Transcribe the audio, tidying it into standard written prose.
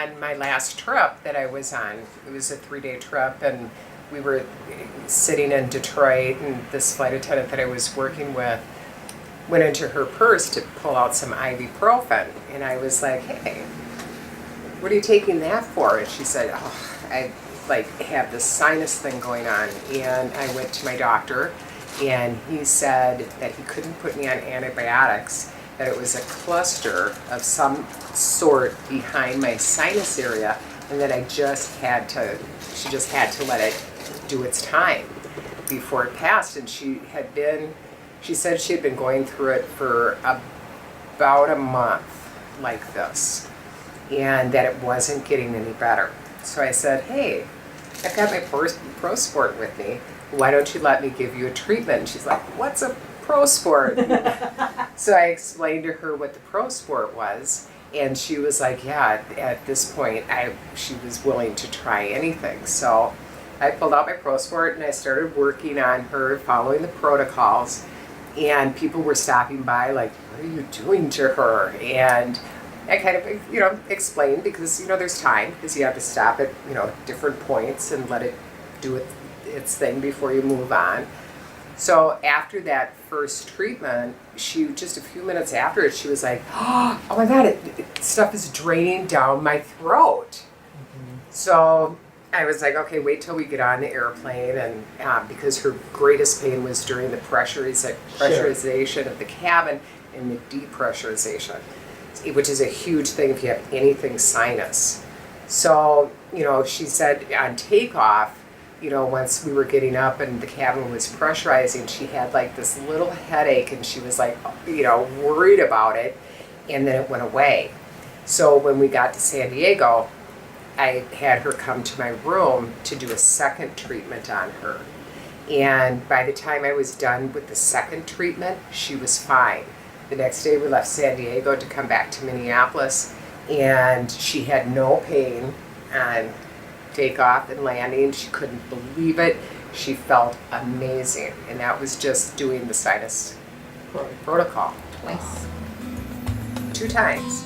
on my last trip that I was on, it was a 3-day trip, and we were sitting in Detroit, and this flight attendant that I was working with went into her purse to pull out some ibuprofen, and I was like, hey, what are you taking that for? And she said, oh, I have this sinus thing going on. And I went to my doctor, and he said that he couldn't put me on antibiotics, that it was a cluster of some sort behind my sinus area, and that she just had to let it do its time before it passed. And she said she had been going through it for about a month like this, and that it wasn't getting any better. So I said, hey, I've got my Pro Sport with me. Why don't you let me give you a treatment? And she's like, what's a Pro Sport? So I explained to her what the Pro Sport was, and she was like, yeah, at this point, she was willing to try anything. So I pulled out my Pro Sport and I started working on her, following the protocols, and people were stopping by like, what are you doing to her? And I kind of, explained, because, there's time, because you have to stop at, different points and let it do its thing before you move on. So after that first treatment, just a few minutes after it, she was like, oh my God, stuff is draining down my throat. Mm-hmm. So I was like, okay, wait till we get on the airplane, and because her greatest pain was during the pressurization of the cabin and the depressurization, which is a huge thing if you have anything sinus. So, she said on takeoff, once we were getting up and the cabin was pressurizing, she had like this little headache, and she was like, worried about it, and then it went away. So when we got to San Diego, I had her come to my room to do a second treatment on her. And by the time I was done with the second treatment, she was fine. The next day we left San Diego to come back to Minneapolis, and she had no pain on takeoff and landing. She couldn't believe it. She felt amazing, and that was just doing the sinus protocol. Twice. 2 times.